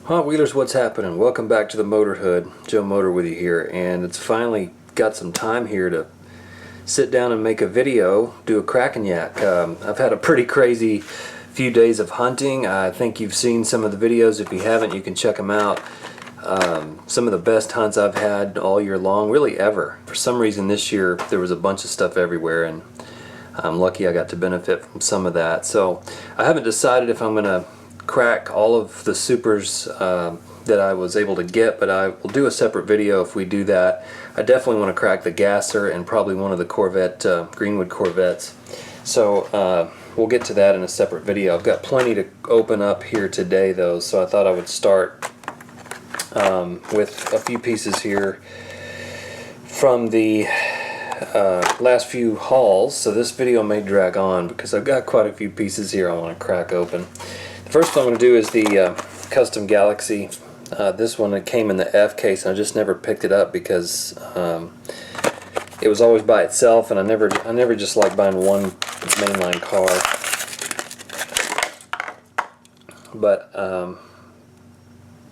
Hot Wheelers, what's happening? Welcome back to the Motorhood. Joe Motor with you here, and it's finally got some time here to sit down and make a video, do a Crackin Yack. I've had a pretty crazy few days of hunting. I think you've seen some of the videos. If you haven't, you can check them out. Some of the best hunts I've had all year long, really ever. For some reason this year there was a bunch of stuff everywhere, and I'm lucky I got to benefit from some of that. So I haven't decided if I'm going to crack all of the supers that I was able to get, but I will do a separate video if we do that. I definitely want to crack the Gasser and probably one of the Corvette, Greenwood Corvettes. So we'll get to that in a separate video. I've got plenty to open up here today though, so I thought I would start with a few pieces here from the last few hauls. So this video may drag on because I've got quite a few pieces here I want to crack open. The first one I'm going to do is the Custom Galaxy. This one, it came in the F case, and I just never picked it up because it was always by itself, and I never just like buying one mainline car. But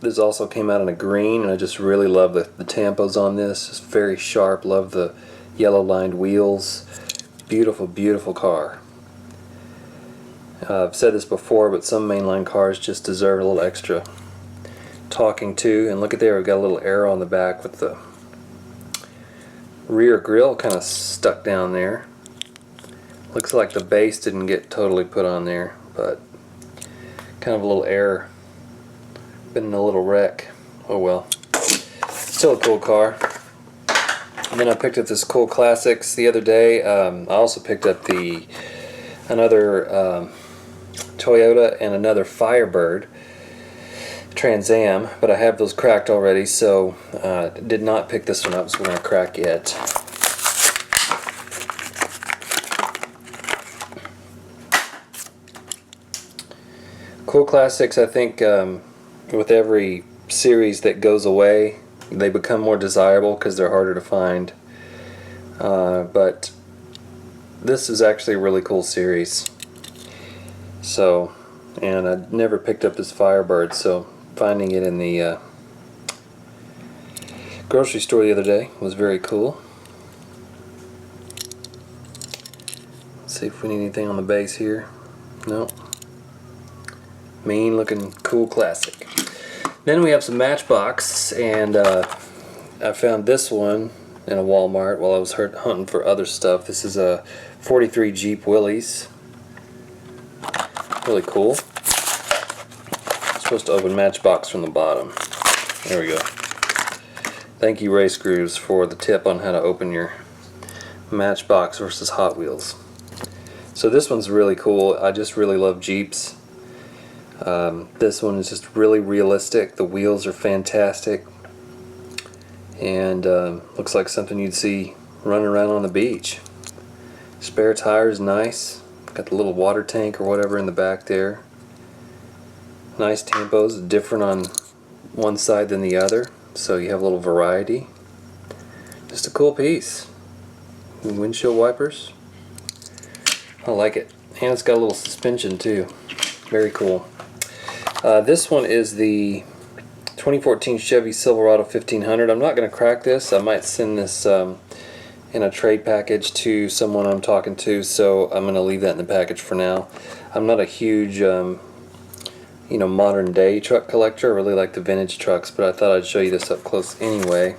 this also came out in a green, and I just really love the tampos on this. It's very sharp. Love the yellow lined wheels. Beautiful, beautiful car. I've said this before, but some mainline cars just deserve a little extra talking to. And look at there, we've got a little arrow on the back with the rear grille kind of stuck down there. Looks like the base didn't get totally put on there, but kind of a little error. Been in a little wreck. Oh well. Still a cool car. And then I picked up this Cool Classics the other day. I also picked up another Toyota and another Firebird Trans Am, but I have those cracked already, so did not pick this one up, so we're going to crack it. Cool Classics, I think with every series that goes away, they become more desirable because they're harder to find. But this is actually a really cool series. So, and I never picked up this Firebird, so finding it in the grocery store the other day was very cool. Let's see if we need anything on the base here. Nope. Mean looking Cool Classic. Then we have some Matchbox, and I found this one in a Walmart while I was hunting for other stuff. This is a 43 Jeep Willys. Really cool. Supposed to open Matchbox from the bottom. There we go. Thank you, Race Grooves, for the tip on how to open your Matchbox versus Hot Wheels. So this one's really cool. I just really love Jeeps. This one is just really realistic. The wheels are fantastic, and looks like something you'd see running around on the beach. Spare tires, nice. Got the little water tank or whatever in the back there. Nice tampos, different on one side than the other, so you have a little variety. Just a cool piece. Windshield wipers. I like it. And it's got a little suspension too. Very cool. This one is the 2014 Chevy Silverado 1500. I'm not going to crack this. I might send this in a trade package to someone I'm talking to, so I'm going to leave that in the package for now. I'm not a huge modern day truck collector. I really like the vintage trucks, but I thought I'd show you this up close anyway.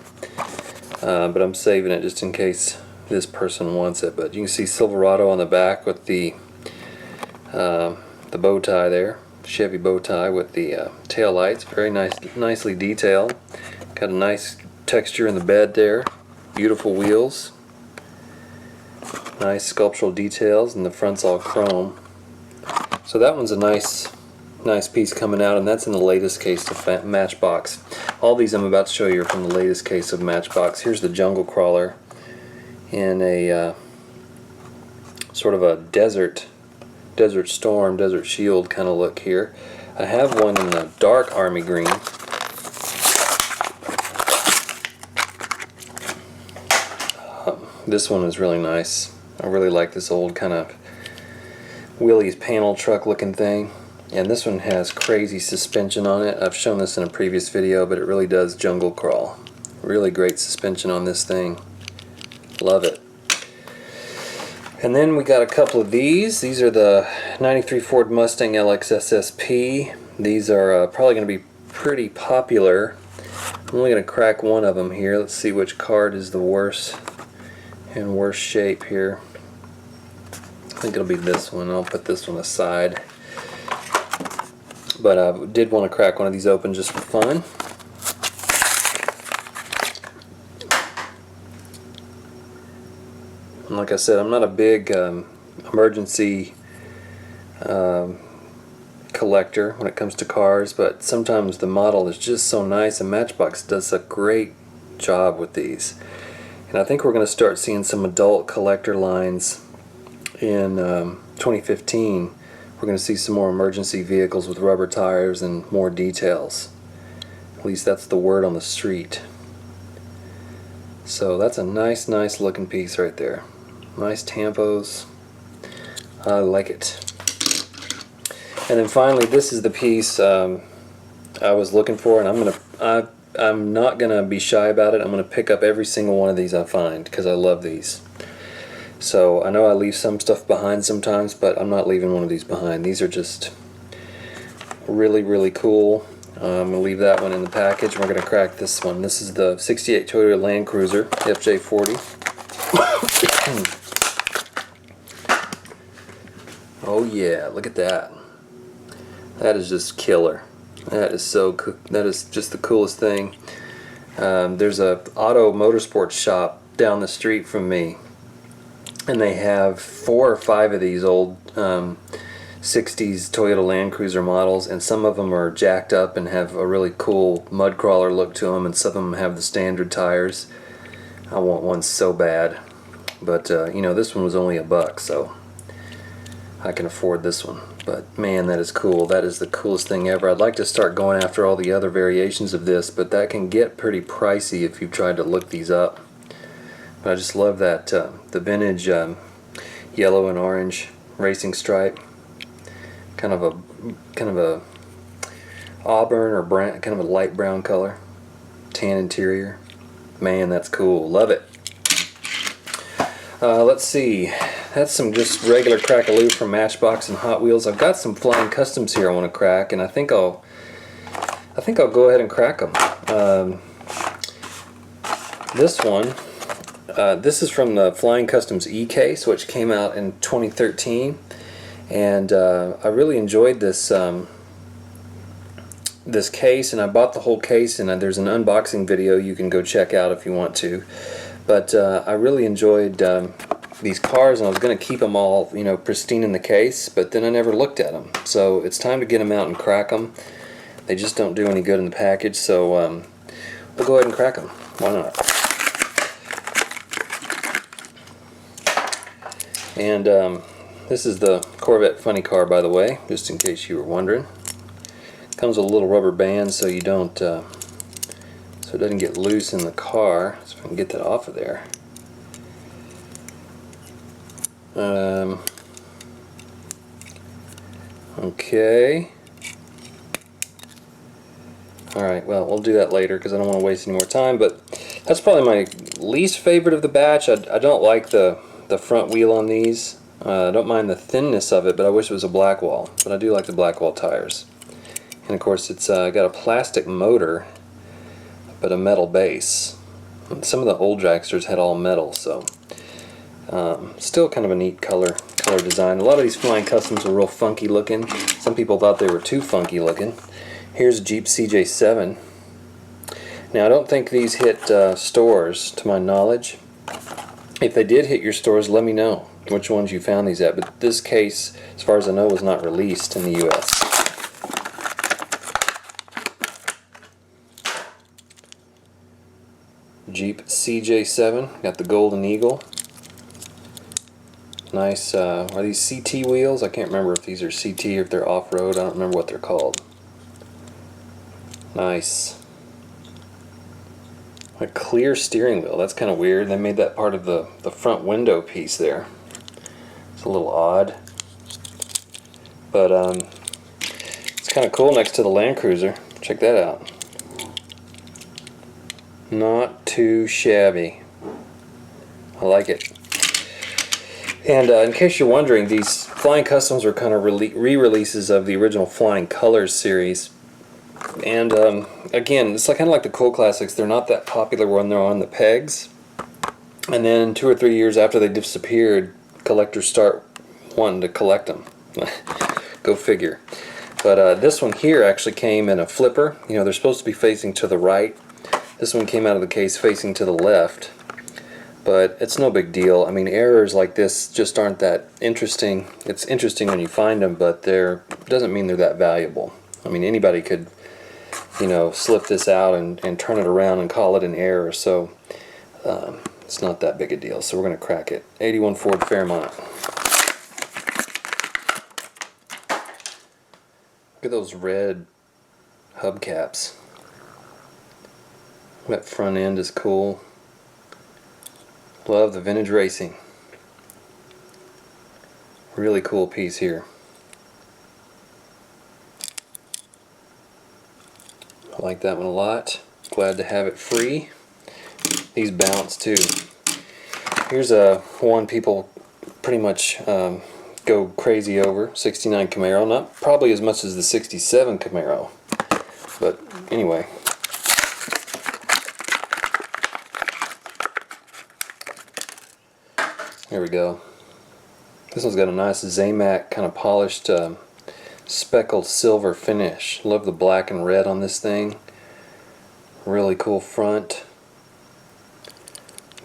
But I'm saving it just in case this person wants it. But you can see Silverado on the back with the bow tie there. Chevy bow tie with the tail lights. Very nicely detailed. Got a nice texture in the bed there. Beautiful wheels. Nice sculptural details, and the front's all chrome. So that one's a nice piece coming out, and that's in the latest case of Matchbox. All these I'm about to show you are from the latest case of Matchbox. Here's the Jungle Crawler in a sort of a Desert Storm, Desert Shield kind of look here. I have one in a dark army green. This one is really nice. I really like this old kind of Willys panel truck looking thing. And this one has crazy suspension on it. I've shown this in a previous video, but it really does jungle crawl. Really great suspension on this thing. Love it. And then we got a couple of these. These are the 93 Ford Mustang LXSSP. These are probably going to be pretty popular. I'm only going to crack one of them here. Let's see which card is the worst in worse shape here. I think it'll be this one. I'll put this one aside. But I did want to crack one of these open just for fun. And like I said, I'm not a big emergency collector when it comes to cars, but sometimes the model is just so nice, and Matchbox does a great job with these. And I think we're going to start seeing some adult collector lines in 2015. We're going to see some more emergency vehicles with rubber tires and more details. At least that's the word on the street. So that's a nice looking piece right there. Nice tampos. I like it. And then finally, this is the piece I was looking for, and I'm not gonna be shy about it. I'm gonna pick up every single one of these I find because I love these. So I know I leave some stuff behind sometimes, but I'm not leaving one of these behind. These are just really cool. I'm gonna leave that one in the package. We're gonna crack this one. This is the '68 Toyota Land Cruiser FJ40. Oh yeah, look at that. That is just killer. That is so cool. That is just the coolest thing. There's a auto motorsports shop down the street from me, and they have 4 or 5 of these old 60s Toyota Land Cruiser models, and some of them are jacked up and have a really cool mud crawler look to them, and some of them have the standard tires. I want one so bad, but you know, this one was only $1, so I can afford this one. But man, that is cool. That is the coolest thing ever. I'd like to start going after all the other variations of this, but that can get pretty pricey if you've tried to look these up. But I just love that the vintage yellow and orange racing stripe, kind of a auburn or brown, kind of a light brown color, tan interior. Man, that's cool. Love it. Let's see. That's some just regular crackaloo from Matchbox and Hot Wheels. I've got some Flying Customs here I want to crack, and I think I'll go ahead and crack them. This one, this is from the Flying Customs E-Case, which came out in 2013, and I really enjoyed this this case, and I bought the whole case, and there's an unboxing video you can go check out if you want to. But I really enjoyed these cars, and I was going to keep them all, you know, pristine in the case, but then I never looked at them. So it's time to get them out and crack them. They just don't do any good in the package, so we'll go ahead and crack them. Why not? And this is the Corvette funny car, by the way, just in case you were wondering. Comes with a little rubber band so you don't, so it doesn't get loose in the car. So if I can get that off of there. Okay. Alright, well, we'll do that later because I don't want to waste any more time, but that's probably my least favorite of the batch. I don't like the front wheel on these. I don't mind the thinness of it, but I wish it was a black wall. But I do like the black wall tires. And of course it's got a plastic motor, but a metal base. And some of the old dragsters had all metal, so still kind of a neat color design. A lot of these Flying Customs were real funky looking. Some people thought they were too funky looking. Here's a Jeep CJ7. Now I don't think these hit stores to my knowledge. If they did hit your stores, let me know which ones you found these at. But this case, as far as I know, was not released in the US. Jeep CJ7, got the Golden Eagle. Nice, are these CT wheels? I can't remember if these are CT or if they're off-road. I don't remember what they're called. Nice. A clear steering wheel, that's kind of weird. They made that part of the front window piece there. It's a little odd. But Kind of cool next to the Land Cruiser. Check that out. Not too shabby. I like it. And in case you're wondering, these Flying Customs are kind of re-releases of the original Flying Colors series. And again, it's kind of like the Cool Classics. They're not that popular when they're on the pegs. And then 2 or 3 years after they disappeared, collectors start wanting to collect them. Go figure. But this one here actually came in a flipper. You know, they're supposed to be facing to the right. This one came out of the case facing to the left. But it's no big deal. I mean, errors like this just aren't that interesting. It's interesting when you find them, but doesn't mean they're that valuable. I mean, anybody could, you know, slip this out and turn it around and call it an error. So it's not that big a deal. So we're going to crack it. 81 Ford Fairmont. Look at those red hubcaps. That front end is cool. Love the vintage racing. Really cool piece here. I like that one a lot. Glad to have it free. These bounce too. Here's one people pretty much go crazy over. 69 Camaro. Not probably as much as the 67 Camaro. But anyway. There we go. This one's got a nice Zamac kind of polished speckled silver finish. Love the black and red on this thing. Really cool front.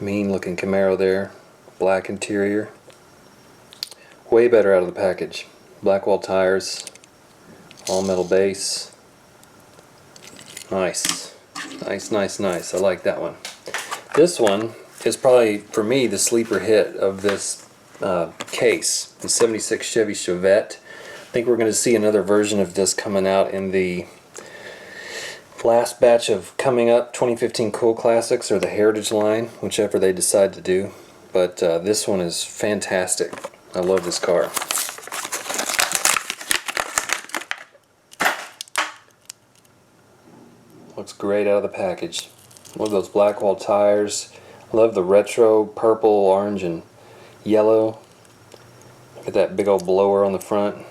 Mean looking Camaro there. Black interior. Way better out of the package. Blackwall tires. All metal base. Nice. Nice, nice, nice. I like that one. This one is probably, for me, the sleeper hit of this case. The 76 Chevy Chevette. I think we're going to see another version of this coming out in the last batch of coming up 2015 Cool Classics or the Heritage line, whichever they decide to do. But this one is fantastic. I love this car. Looks great out of the package. Love those Blackwall tires. Love the retro purple, orange, and yellow. Look at that big old blower on the front.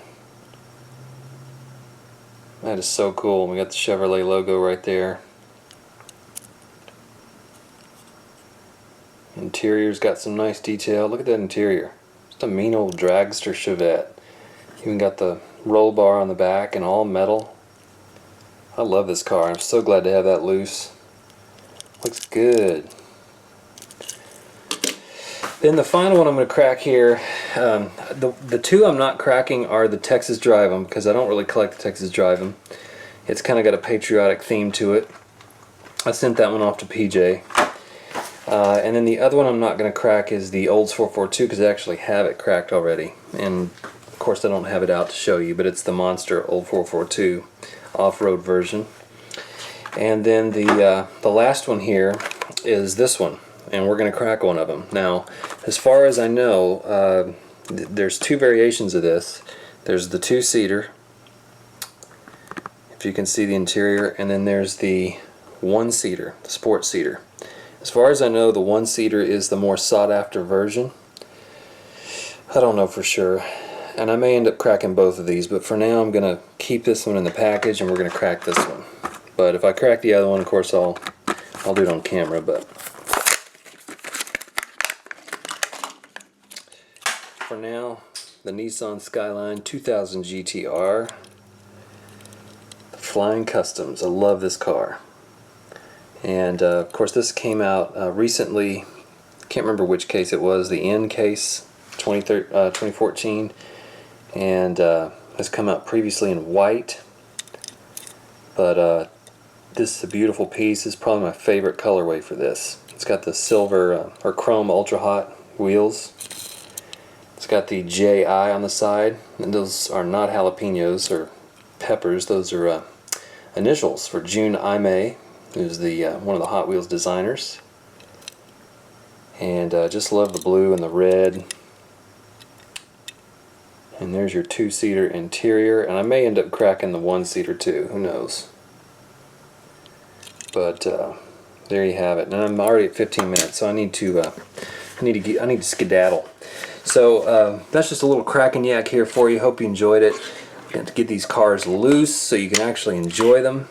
That is so cool. We got the Chevrolet logo right there. Interior's got some nice detail. Look at that interior. Just a mean old dragster Chevette. Even got the roll bar on the back and all metal. I love this car. I'm so glad to have that loose. Looks good. Then the final one I'm going to crack here, the two I'm not cracking are the Texas Drive 'em, because I don't really collect the Texas Drive 'em. It's kind of got a patriotic theme to it. I sent that one off to PJ. And then the other one I'm not going to crack is the Olds 442, because I actually have it cracked already. And of course I don't have it out to show you, but it's the Monster Old 442 off-road version. And then the last one here is this one. And we're going to crack one of them. Now, as far as I know, there's two variations of this. There's the two-seater, if you can see the interior, and then there's the one-seater, the sports seater. As far as I know, the one-seater is the more sought-after version. I don't know for sure, and I may end up cracking both of these, but for now I'm going to keep this one in the package, and we're going to crack this one. But if I crack the other one, of course I'll do it on camera. But for now, the Nissan Skyline 2000 GTR, the Flying Customs. I love this car. And of course this came out recently. Can't remember which case it was. The N case, 2014, and has come out previously in white. But this is a beautiful piece. This is probably my favorite colorway for this. It's got the silver or chrome ultra hot wheels. It's got the JI on the side, and those are not jalapenos or peppers. Those are initials for June Aime, who's the one of the Hot Wheels designers. And just love the blue and the red. And there's your 2-seater interior, and I may end up cracking the 1-seater too, who knows. But there you have it. And I'm already at 15 minutes, so I need to skedaddle. So that's just a little Crackin Yack here for you. Hope you enjoyed it. Got to get these cars loose so you can actually enjoy them.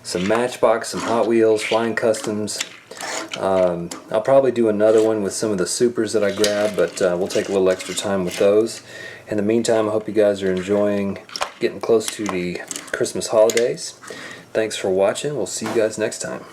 Some Matchbox, some Hot Wheels, Flying Customs. I'll probably do another one with some of the supers that I grabbed, but we'll take a little extra time with those. In the meantime, I hope you guys are enjoying getting close to the Christmas holidays. Thanks for watching. We'll see you guys next time.